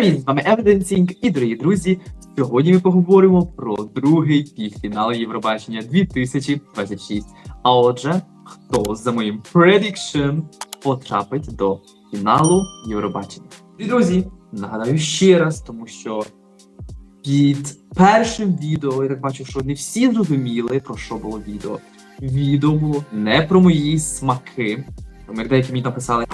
Привіт, з вами Evidencing і, дорогі друзі, сьогодні ми поговоримо про другий півфінал Євробачення 2026. А отже, хто за моїм prediction потрапить до фіналу Євробачення? І, друзі, нагадаю ще раз, тому що під першим відео, я так бачу, що не всі зрозуміли, про що було відео. Відео було не про мої смаки, тому як деякі мені написали.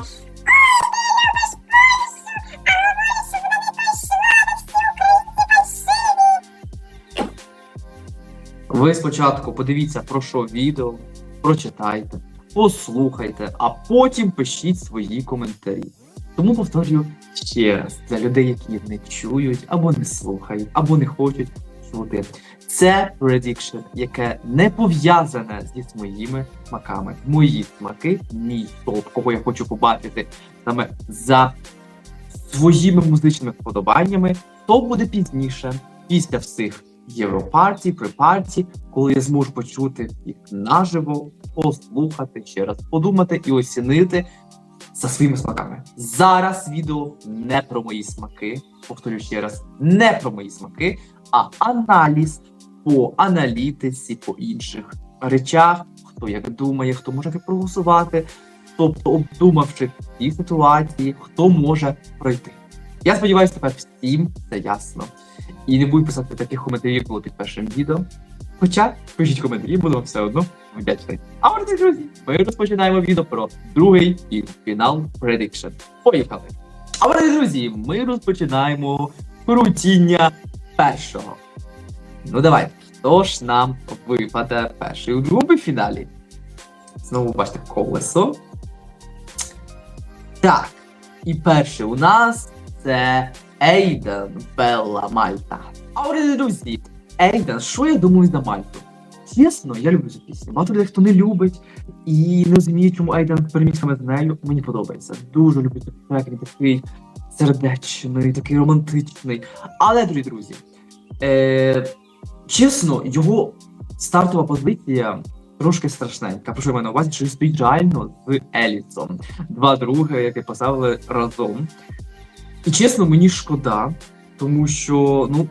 Ви спочатку подивіться, про що відео, прочитайте, послухайте, а потім пишіть свої коментарі. Тому повторюю ще раз, для людей, які не чують, або не слухають, або не хочуть чути. Це prediction, яке не пов'язане зі своїми смаками. Мої смаки, мій топ, кого я хочу побачити саме за своїми музичними вподобаннями, то буде пізніше, після всіх Європарті, припарті, коли я зможу почути їх наживо, послухати, ще раз подумати і оцінити за своїми смаками. Зараз відео не про мої смаки, повторю ще раз, не про мої смаки, а аналіз по аналітиці, по інших речах, хто як думає, хто може проголосувати, тобто обдумавши ці ситуації, хто може пройти. Я сподіваюся, тепер всім це ясно. І не буду писати таких коментарів, як було під першим відео. Хоча, пишіть коментарі, буду вам все одно вдячний. А отже, друзі, ми розпочинаємо відео про другий півфінал Prediction. Поїхали! А отже, друзі, ми розпочинаємо крутіння першого. Ну давайте, хто ж нам випаде перший у другому фіналі? Знову бачите колесо. Так, і перший у нас це Ейден Белла Мальта. А отже, друзі, Ейден, що я думаю за Мальту? Чесно, я люблю цю пісню. Багато людей, хто не любить і не розуміє, чому Ейден переміг саме з нею, мені подобається. Дуже люблю цей трек, він такий сердечний, такий романтичний. Але, дорогі друзі, чесно, його стартова позиція трошки страшненька. Про що я маю на увазі, що він стоїть реально з Елісом. Два други, які поставили разом. І чесно, мені шкода, тому що, ну,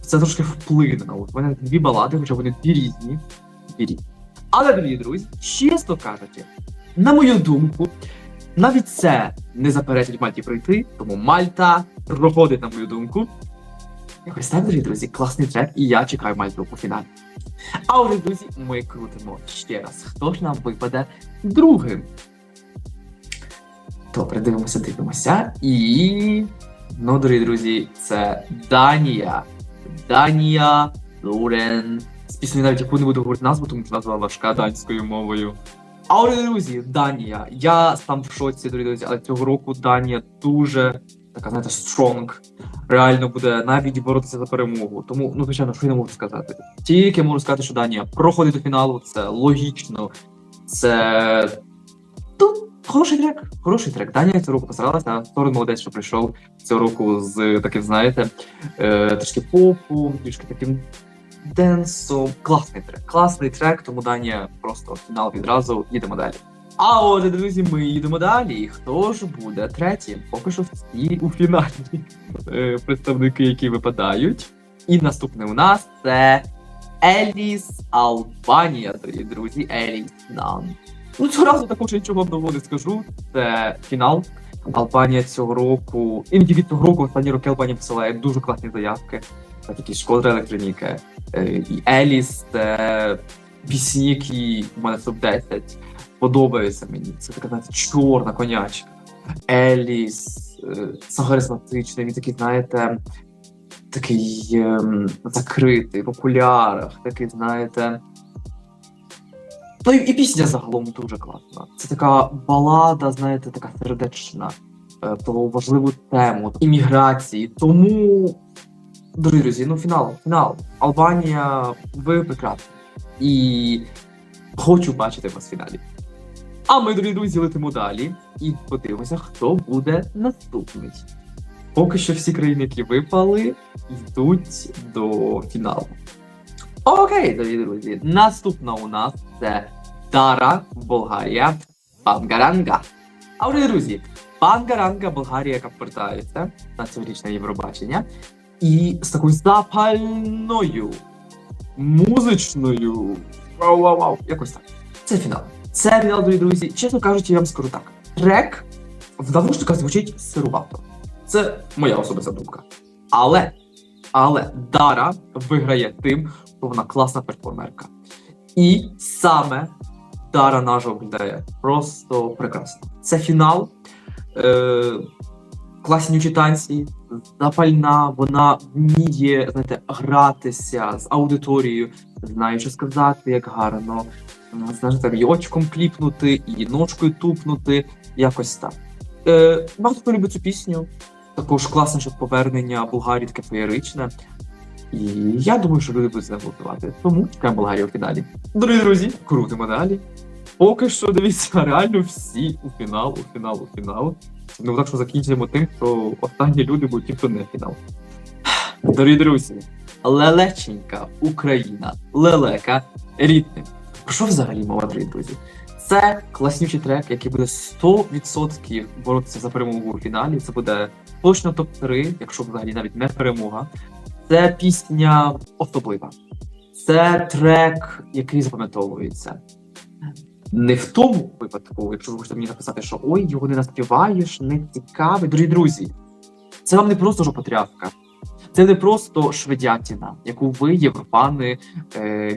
це трошки вплине. От у мене дві балади, хоча вони дві різні. Але, дорогі друзі, чесно кажучи, на мою думку, навіть це не заперечить Мальті пройти, тому Мальта проходить, на мою думку. Якось так, дорогі друзі, класний трек, і я чекаю Мальту по фіналі. А отже, друзі, ми крутимо ще раз. Хто ж нам випаде другим? Добре, дивимося. І, ну, дорогі друзі, це Данія. Данія Лорен. З піснею навіть яку не буду говорити назву, тому що назва важка данською мовою. А отже, друзі, Данія. Я сам в шоці, дорогі друзі, але цього року Данія дуже, така, знаєте, стронг. Реально буде навіть боротися за перемогу. Тому, ну, звичайно, що я не можу сказати. Тільки можу сказати, що Данія проходить до фіналу, це логічно, це... Хороший трек. Данія цього року постаралася. Торн молодець, що прийшов цього року з таким, знаєте, трішки попу, трішки таким денсом. Класний трек, тому Данія просто фінал відразу. Їдемо далі. А отже, друзі, ми їдемо далі. Хто ж буде третім? Поки що всі у фіналі представники, які випадають. І наступний у нас це Еліс Албанія, дорогі друзі. Еліс нам. Ну, цього разу також нічого нового не скажу. Це фінал. Албанія цього року, і не тільки цього року, останні роки Албанія посилає дуже класні заявки. Такі Шкода Електроніки. І Еліс, це пісні, які в мене топ-10 подобаються мені. Це така, знаєте, чорна конячка. Еліс, харизматичний, він такий, знаєте, такий закритий, в окулярах, такий, знаєте. Ну і пісня загалом дуже класна. Це така балада, знаєте, така сердечна, про важливу тему імміграції. Тому, дорогі друзі, ну фінал. Албанія, ви прекрасні. І хочу бачити вас в фіналі. А ми, дорогі друзі, летимо далі і подивимося, хто буде наступний. Поки що всі країни, які випали, йдуть до фіналу. Окей, дорогі друзі, наступна у нас це Дара, Болгарія, Бангаранга. А отже, друзі, Бангаранга, Болгарія, яка повертається на цьогорічне Євробачення. І з такою запальною, музичною, вау-вау-вау, якось так. Це фінал. Це фінал, дорогі друзі. Чесно кажучи, я вам скажу так. Трек в навушниках звучить сирувато. Це моя особиста думка. Але Дара виграє тим, що вона класна перформерка. І саме Дара наживо виглядає просто прекрасно. Це фінал. Класні танці, запальна, вона вміє, знаєте, гратися з аудиторією, знає, що сказати, як гарно, знаєте, і очком кліпнути, і ножкою тупнути, якось так. Багато хто любить цю пісню, також класне, що повернення Болгарії таке феєричне, і я думаю, що люди будуть це голосувати, тому чекаємо Болгарію у фіналі. Дорогі друзі, крутимо далі. Поки що, дивіться, реально всі у фінал. Ну так що закінчуємо тим, що останні люди будуть ті, хто не фінал. Дорогі друзі, лелеченька Україна, лелека рідним. Про що взагалі мова, дорогі друзі? Це класнючий трек, який буде 100% боротися за перемогу у фіналі. Це буде точно топ-3, якщо взагалі навіть не перемога. Це пісня особлива. Це трек, який запам'ятовується. Не в тому випадку, якщо ви хочете мені написати, що ой, його не наспіваєш, не цікавий. Дорогі друзі, це вам не просто жопотряска. Це не просто шведятіна, яку ви, європани,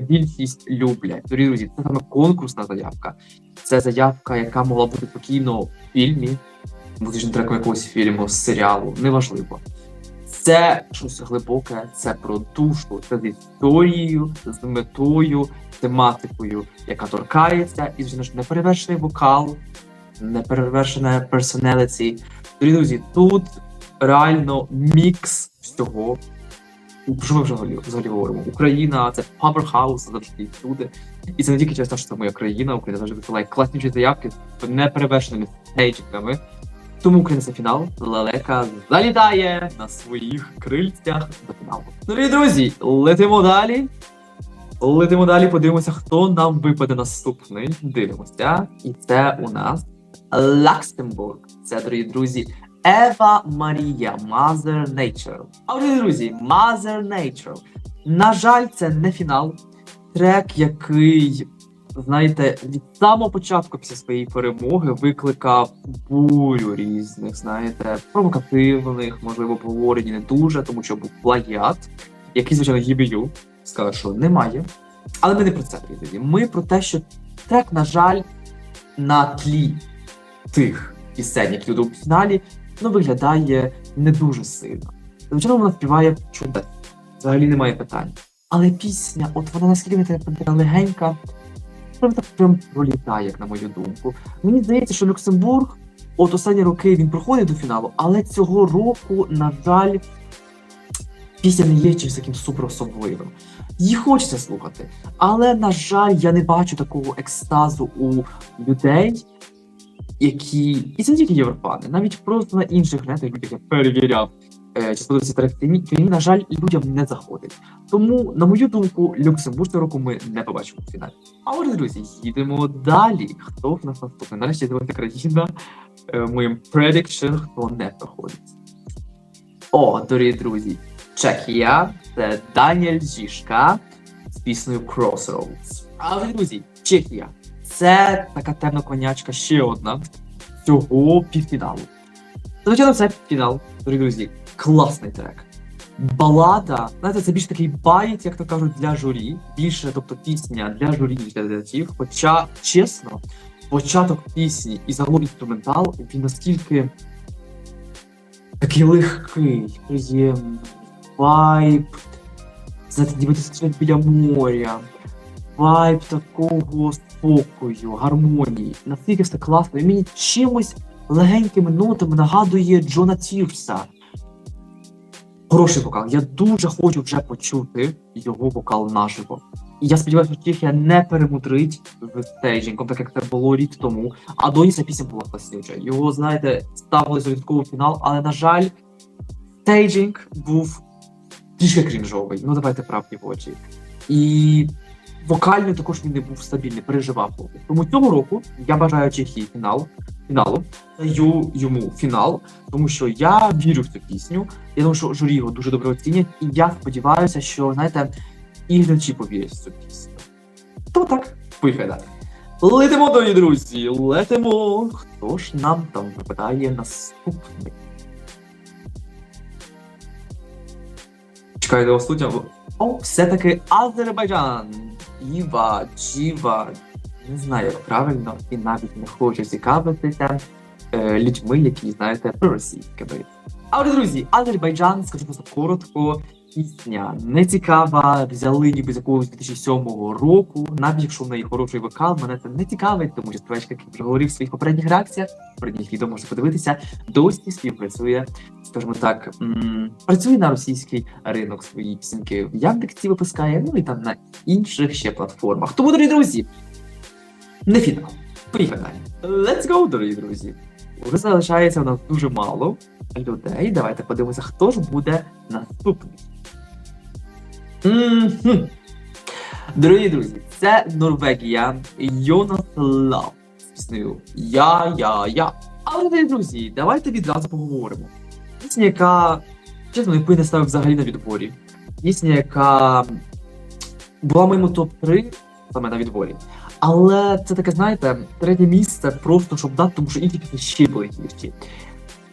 більшість люблять. Дорогі друзі, це саме конкурсна заявка. Це заявка, яка могла бути спокійно в фільмі, музичним треком якогось фільму, серіалу, неважливо. Це щось глибоке, це про душу, це з історією, з метою, тематикою, яка торкається, і, звичайно ж, неперевершений вокал, неперевершене персоналіті. Друзі, тут реально мікс всього. Про що ми взагалі говоримо? Україна — це powerhouse завжди всюди. І це не тільки через те, що це моя країна, Україна завжди висилає класніші заявки з неперевершеними стейджиками. Тому Україна за фінал, лелека залітає на своїх крильцях до фіналу. Дорогі друзі, летимо далі. Подивимося, хто нам випаде наступний. Дивимося. І це у нас Люксембург. Це, дорогі друзі, Ева Марія, Mother Nature. А дорогі друзі, Mother Nature. На жаль, це не фінал. Трек, який, знаєте, від самого початку після своєї перемоги викликав бурю різних, знаєте, провокативних, можливо, обговорень не дуже, тому що був плагіат, який, звичайно, Єбію сказав, що немає. Але ми не про це, друзі. Ми про те, що трек, на жаль, на тлі тих пісень, які йдуть у фіналі, виглядає не дуже сильно. Звичайно, вона співає чудесно. Взагалі немає питань. Але пісня, от вона наскільки легенька, вона так прям пролітає, як на мою думку. Мені здається, що Люксембург, от останні роки він проходить до фіналу, але цього року, на жаль, пісня не є чимось таким суперособливим. Її хочеться слухати, але, на жаль, я не бачу такого екстазу у людей, які, і це не тільки європани, навіть просто на інших нетах, як я перевіряв, чи сподобається трек фільмі, на жаль, людям не заходить. Тому, на мою думку, Люксембург цього року ми не побачимо в фіналі. А отже, друзі, їдемо далі. Хто в нас наступний? Далі ще дивиться країна. Моїм prediction, хто не проходить. О, дорогі друзі, Чехія, це Даніель Жішка з піснею Crossroads. А отже, друзі, Чехія. Це така темна конячка, ще одна цього півфіналу. Звичайно, це фінал, дорогі друзі. Класний трек. Балада, знаєте, це більш такий байт, як то кажуть, для журі. Більше, тобто, пісня для журі, ніж для глядачів. Хоча, чесно, початок пісні і загалом інструментал, він наскільки такий легкий, приємний, вайб, знаєте, дивитися біля моря, вайб такого спокою, гармонії. Наскільки все класно. І мені чимось легенькими нотами нагадує Джона Тірса. Хороший вокал. Я дуже хочу вже почути його вокал наживо. І я сподіваюся, що Чехія не перемудрить з стейджингом, так як це було рік тому. А до ця пісня була класнюча. Його, знаєте, ставили за відковий фінал, але, на жаль, стейджинг був трішки крінжовий. Ну, давайте правді в очі. І вокально також він не був стабільний, переживав. Тому цього року я бажаю Чехії фінал. фіналу. Даю йому фінал, тому що я вірю в цю пісню. Я думаю, що журі його дуже добре оцінять, і я сподіваюся, що, знаєте, і глядачі повірять в цю пісню. Тому так, поїхали далі. Летимо, дорогі друзі, летимо. Хто ж нам там випадає наступний? Чекаю до студія. О, все-таки Азербайджан. Іва, Джіва. Не знаю, як правильно, і навіть не хочу цікавитися людьми, які, знаєте, проросійськими. Але, друзі, Азербайджан, скажу просто коротко, пісня не цікава, взяли ніби з якогось 2007 року, навіть якщо в неї хороший вокал, мене це не цікавить, тому що співачка, як я вже говорив в своїх попередніх реакціях, попередніх відео можете подивитися, досі співпрацює, скажімо так, працює на російський ринок, свої пісеньки в Яндексі випускає, ну і там на інших ще платформах. Тому, дорогі друзі, не фінал. Поїхали далі. Let's go, дорогі друзі. Уже залишається у нас дуже мало людей. Давайте подивимося, хто ж буде наступний. Дорогі друзі, це Норвегія, Йонас Лав з піснею Я. Але, дорогі друзі, давайте відразу поговоримо. Пісня, яка, чесно, яку я не ставив взагалі на відборі. Пісня, яка була в моєму топ-3 саме на відборі. Але це таке, знаєте, третє місце просто, щоб дати, тому що інші пісні ще були гірші.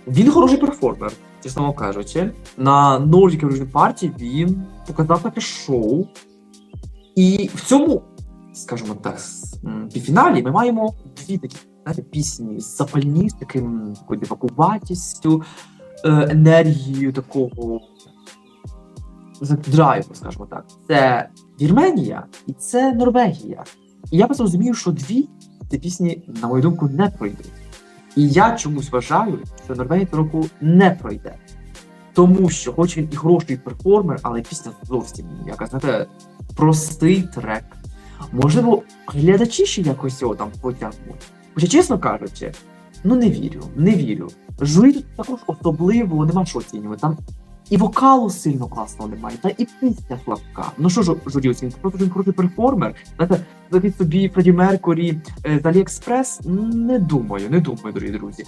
Він хороший перформер, чесно вам кажучи. На Nordic Eurovision Party він показав таке шоу. І в цьому, скажімо так, півфіналі ми маємо дві такі, знаєте, пісні запальні, з такою дивакуватістю, енергією такого драйву, скажімо так. Це Вірменія і це Норвегія. І я просто розумію, що дві ці пісні, на мою думку, не пройдуть. І я чомусь вважаю, що Норвегія цього року не пройде. Тому що, хоч він і хороший перформер, але пісня зовсім ніяка. Знаєте, простий трек. Можливо, глядачі ще якось його там потягнуть. Хоча, чесно кажучи, ну не вірю. Журі тут також особливо, нема що оцінювати. Там і вокалу сильно класного немає, та і пісня слабка. Ну що ж журі оцінювати? Просто він крутий перформер. Знаєте, завіть собі Фредді Меркурі з Аліекспрес? Не думаю, дорогі друзі.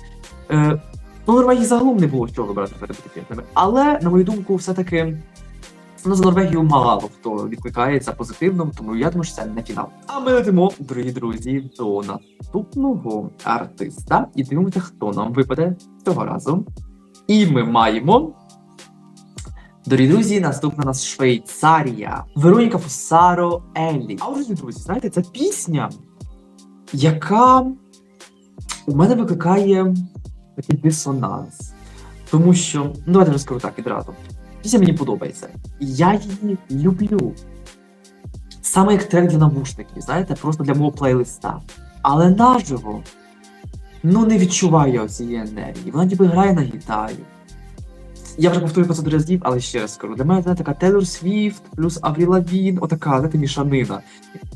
Ну, Норвегії загалом не було що вибирати перед піснями. Але, на мою думку, все-таки за Норвегію мало хто відкликається позитивно, тому я думаю, що це не фінал. А ми летимо, дорогі друзі, до наступного артиста. І дивимося, хто нам випаде цього разу. І ми маємо... Дорогі друзі, наступна у нас Швейцарія. Вероніка Фосаро Елі. А вже, друзі, знаєте, це пісня, яка у мене викликає такий дисонанс. Тому що, ну давайте розкажу так відразу. Пісня мені подобається. І я її люблю. Саме як трек для навушників, знаєте, просто для мого плейлиста. Але наживо, ну не відчуваю я цієї енергії. Вона ніби грає на гітарі. Я вже повторюю 500 разів, але ще раз скажу. Для мене, знаєте, така Тейлор Свіфт плюс Аврі Лавін, отака, знаєте, мішанина.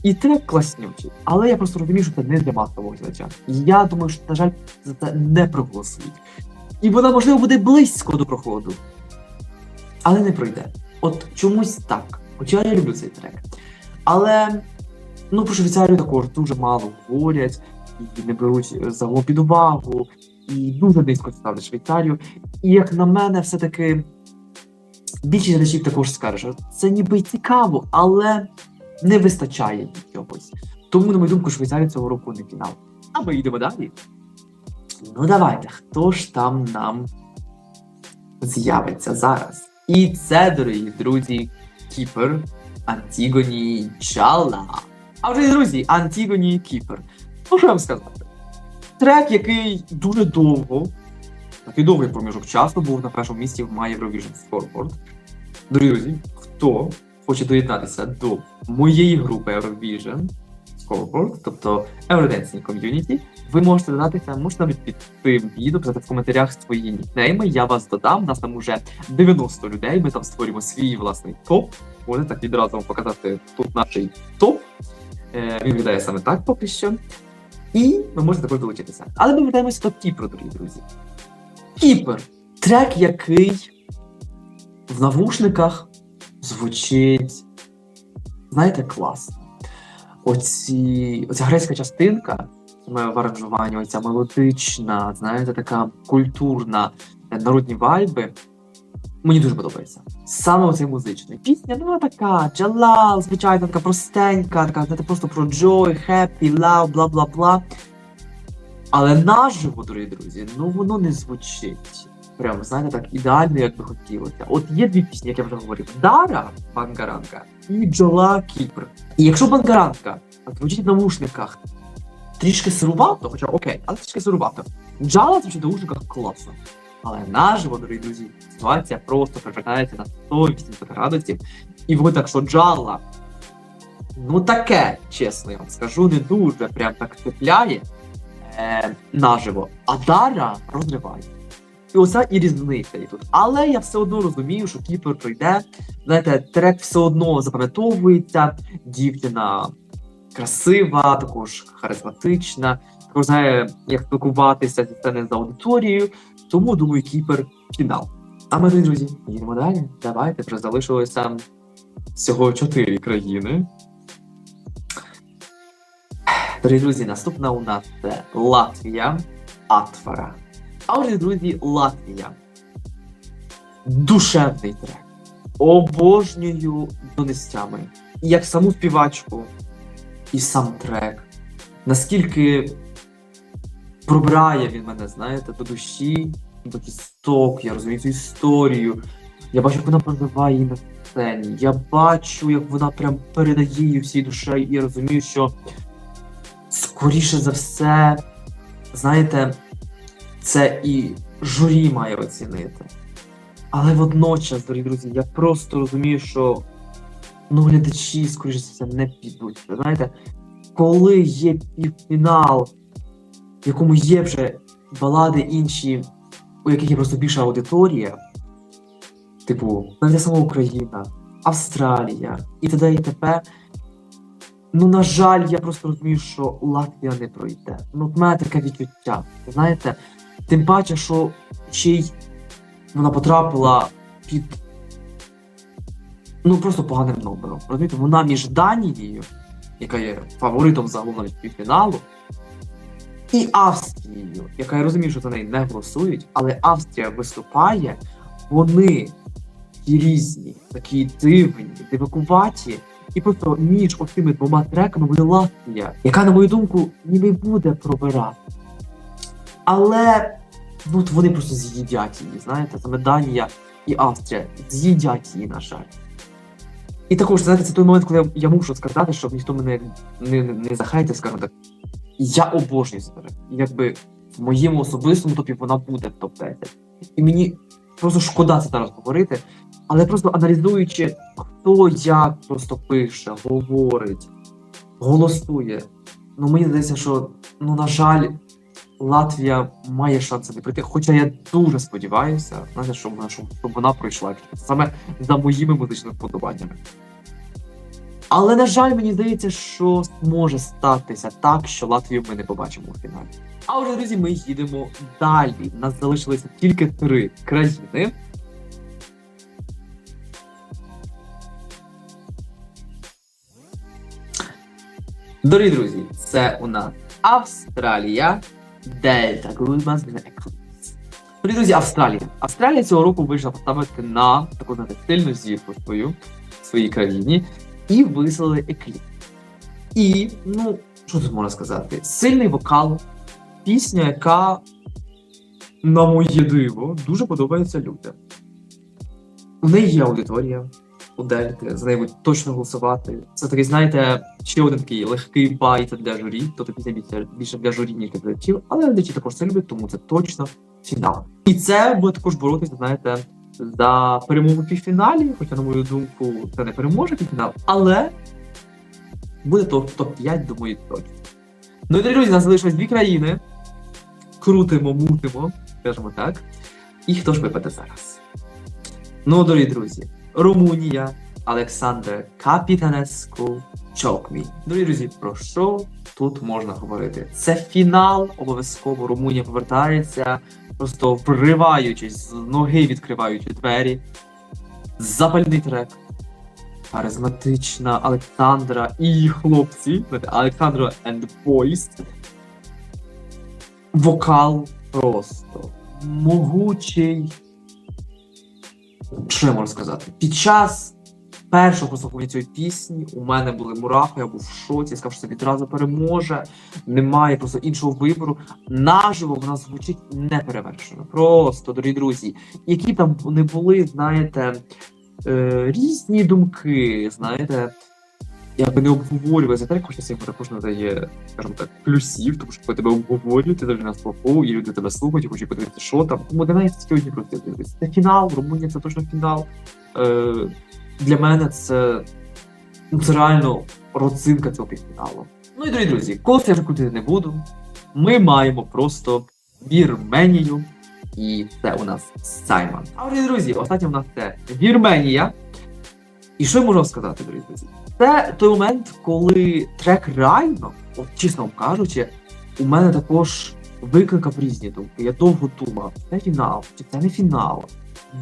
І трек класнючий, але я просто розумію, що це не для масового глядача. Я думаю, що, на жаль, за це не проголосують. І вона, можливо, буде близько до проходу, але не пройде. От чомусь так. Хоча я люблю цей трек. Але, ну, про Швейцарію також дуже мало говорять, і не беруть загалом під увагу, і дуже низько ставлять Швейцарію. І як на мене, все-таки більшість глядачів також скаже, що це ніби цікаво, але не вистачає чогось. Тому, на мою думку, Швейцарія цього року не фінал. А ми йдемо далі. Ну давайте, хто ж там нам з'явиться зараз? І це, дорогі друзі, Кіпр, Антігоні Джала. А вже, друзі, Антігоні Кіпр. Ну, що вам сказати? Трек, який дуже довго, такий довгий проміжок часу, був на першому місці в My Eurovision Scoreboard. Дорогі друзі, хто хоче доєднатися до моєї групи Eurovision Scoreboard, тобто Eurodancing Community, ви можете додатися, можете навіть під цим відео писати в коментарях свої нікнейми, я вас додам, нас там уже 90 людей, ми там створюємо свій власний топ. Можете так відразу вам показати тут наш топ. Він виглядає саме так поки що. І ви можете також долучитися. Але ми вертаємося до Кіпру, дорогі друзі. Кіпр. Трек, який в навушниках звучить, знаєте, класно. Оця грецька частинка, саме в аранжуванні, оця мелодична, знаєте, така культурна, народні вайби. Мені дуже подобається. Саме оцей музичний. Пісня, ну вона така, Джалал, звичайно, така простенька, така, знаєте, просто про joy, happy, love, бла-бла-бла. Але наживо, дорогі друзі, ну воно не звучить. Прямо, знаєте, так ідеально, як би хотілося. От є дві пісні, як я вже говорив. Дара, Бангаранка, і Джала, Кіпр. І якщо Бангаранка звучить в навушниках трішки сирувато, хоча окей, але трішки сирувато. Джала звучить в навушниках класно. Але наживо, дорогі друзі, ситуація просто перевертається на 180 градусів. І ви так, що Джала, ну таке, чесно я вам скажу, не дуже прям так цепляє наживо. А Дара розриває. І оця і різниця і тут. Але я все одно розумію, що Кіпр пройде. Знаєте, трек все одно запам'ятовується, дівчина красива, також харизматична, також знає, як спілкуватися зі сцени з аудиторією. Тому, думаю, Кіпр фінал. А ми, друзі, їдемо далі. Давайте, вже залишилося всього 4 країни. Дорогі друзі, наступна у нас це Латвія, Атвара. А отже, друзі, Латвія. Душевний трек. Обожнюю донестями. І як саму співачку, і сам трек. Наскільки пробирає він мене, знаєте, до душі, до кісток, я розумію цю історію. Я бачу, як вона проживає її на сцені. Я бачу, як вона прям передає її всій душею, і я розумію, що скоріше за все, знаєте, це і журі має оцінити. Але водночас, дорогі друзі, я просто розумію, що глядачі, скоріше за все, не підуть. Знаєте, коли є півфінал, в якому є вже балади інші, у яких є просто більша аудиторія, типу, навіть сама Україна, Австралія і т.д. і т.п., на жаль, я просто розумію, що Латвія не пройде. В мене таке відчуття, знаєте, тим паче, що ще й вона потрапила під, просто поганим номером. Розумієте, вона між Данією, яка є фаворитом загалом навіть півфіналу, і Австрією, яка, я розумію, що за неї не голосують, але Австрія виступає, вони такі різні, такі дивні, дивакуваті, і просто між оцими двома треками буде Латвія, яка, на мою думку, ніби буде пробирати. Але вони просто з'їдять її, знаєте, саме Данія і Австрія з'їдять її, на жаль. І також, знаєте, це той момент, коли я мушу сказати, щоб ніхто мене не захейтив, скажімо так, я обожнюю цей трек. Якби в моєму особистому топі вона буде в топ-10. І мені просто шкода це зараз говорити, але просто аналізуючи, хто як просто пише, говорить, голосує, мені здається, що, на жаль, Латвія має шанси не прийти, хоча я дуже сподіваюся, знаєте, щоб вона пройшла, саме за моїми музичними вподобаннями. Але, на жаль, мені здається, що може статися так, що Латвію ми не побачимо у фіналі. А вже, друзі, ми їдемо далі. У нас залишилося тільки 3 країни. Дорогі друзі, це у нас Австралія, Дельта Гудманс, Eclipse. Дорогі друзі, Австралія. Австралія цього року вийшла поставити на таку, знаєте, сильну зірку в своїй країні і вислали Eclipse. І, що тут можна сказати? Сильний вокал, пісня, яка, на моє диво, дуже подобається людям. У неї є аудиторія, у Дельти, за неї будуть точно голосувати. Це такий, знаєте, ще один такий легкий бай для журі, тобто пісня більше для журі, ніж для глядачів, але глядачі також це люблять, тому це точно фінал. І це буде також боротися, знаєте, за перемогу в півфіналі, хоча, на мою думку, це не переможе півфінал, але буде топ-5, думаю, точно. І, друзі, у нас залишилось 2 країни. Крутимо, мутимо, скажімо так. І хто ж випаде зараз? Дорогі друзі, Румунія, Олександр Капітанеску, Choke Me. Дорогі друзі, про що тут можна говорити? Це фінал, обов'язково Румунія повертається, просто вриваючись, з ноги відкриваючи двері. Запальний трек. Харизматична Олександра і її хлопці, Олександра and Boys. Вокал просто могучий. Що я можу сказати? Під час першого прослуховування цієї пісні у мене були мурахи, я був в шоці, я сказав, що це відразу переможе. Немає просто іншого вибору. Наживо вона звучить неперевершено. Просто, дорогі друзі, які там не були, знаєте, різні думки, знаєте, якби не обговорювали за те, хочеться йому також надає, скажімо так, плюсів, тому що коли тебе обговорюють, ти завжди на слуху, і люди тебе слухають, і хочуть подивитися, що там. Тому для мене це одні просто дивитися. Це фінал, Румунія це точно фінал. Для мене це реально родзинка цього півфіналу. Ну і, дорогі друзі, коли я вже крутити не буду, ми маємо просто Вірменію, і це у нас Саймон. А дорогі друзі, останнє у нас це Вірменія. І що я можу сказати, дорогі друзі? Це той момент, коли трек реально, от чесно вам кажучи, у мене також викликав різні думки. Я довго думав, це фінал, чи це не фінал.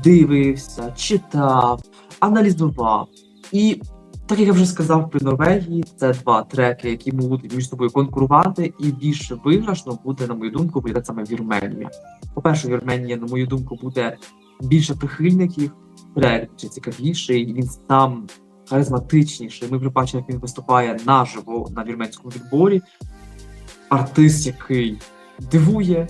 Дивився, читав, аналізував. І так як я вже сказав при Норвегії, це два треки, які будуть між собою конкурувати, і більш виграшно буде, на мою думку, виглядати саме Вірменія. По-перше, Вірменія, на мою думку, буде більше прихильників, трек чи цікавіший, він сам харизматичніший. Ми вже бачимо, як він виступає наживо на вірменському відборі. Артист, який дивує.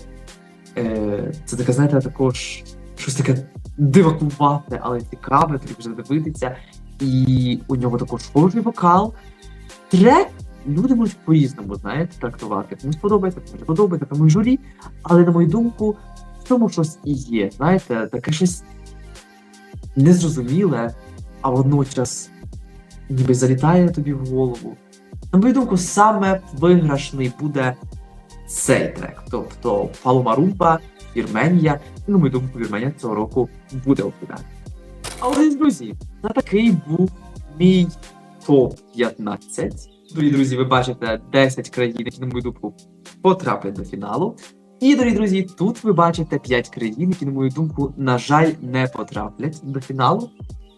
Це таке, знаєте, також щось таке дивакувате, але цікаве, тобі вже дивитися. І у нього також хороший вокал. Трек люди можуть по-різному, знаєте, трактувати. Комусь подобається, комусь не подобається, комусь журі. Але, на мою думку, в цьому щось і є. Знаєте, таке щось незрозуміле, а водночас ніби залітає тобі в голову. На мою думку, саме виграшний буде цей трек. Тобто Палома Румба, Вірменія. І, на мою думку, Вірменія цього року буде у фіналі. Але, друзі, на такий був мій топ-15. Дорогі друзі, ви бачите 10 країн, які, на мою думку, потраплять до фіналу. І, дорогі друзі, тут ви бачите 5 країн, які, на мою думку, на жаль, не потраплять до фіналу.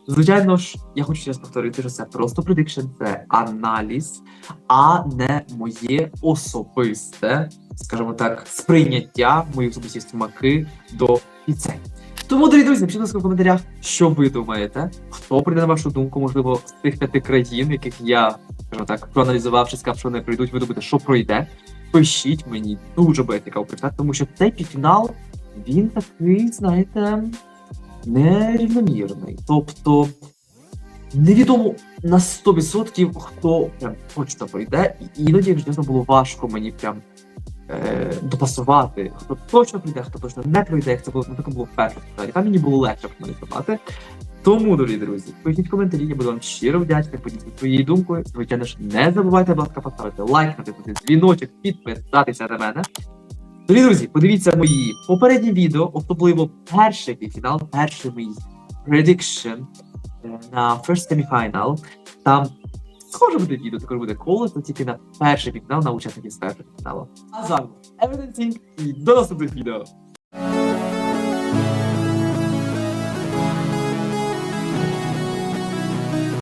Звичайно ж, я хочу ще раз повторити, що це просто предикшн, це аналіз, а не моє особисте, скажімо так, сприйняття, мої особисті смаки до піцень. Тому, дорогі друзі, напишіть в коментарях, що ви думаєте, хто прийде на вашу думку, можливо, з тих 5 країн, яких я, скажімо так, проаналізував чи сказав, що не прийдуть, ви думаєте, що пройде. Пишіть, мені дуже буде цікаво прочитати, тому що цей півфінал, він такий, знаєте, нерівномірний. Тобто, невідомо на 100% хто прям точно пройде, і іноді, якщо чесно, було важко мені прям допасувати, хто точно прийде, хто точно не прийде, як це було, таке було в першому фіналі. Там мені було легше проаналізувати. Тому, дорогі друзі, пишіть коментарі, я буду вам щиро вдячний, поділіться своєю думкою. Звичайно ж, не забувайте, будь ласка, поставити лайк, натиснути дзвіночок, підписатися на мене. Дорогі друзі, подивіться мої попередні відео, особливо перший півфінал, перший мій prediction на first semi-final. Там схоже буде відео, також буде колесо, тільки на перший півфінал, на учасників з першого фіналу. А з вами Everything і до наступних відео!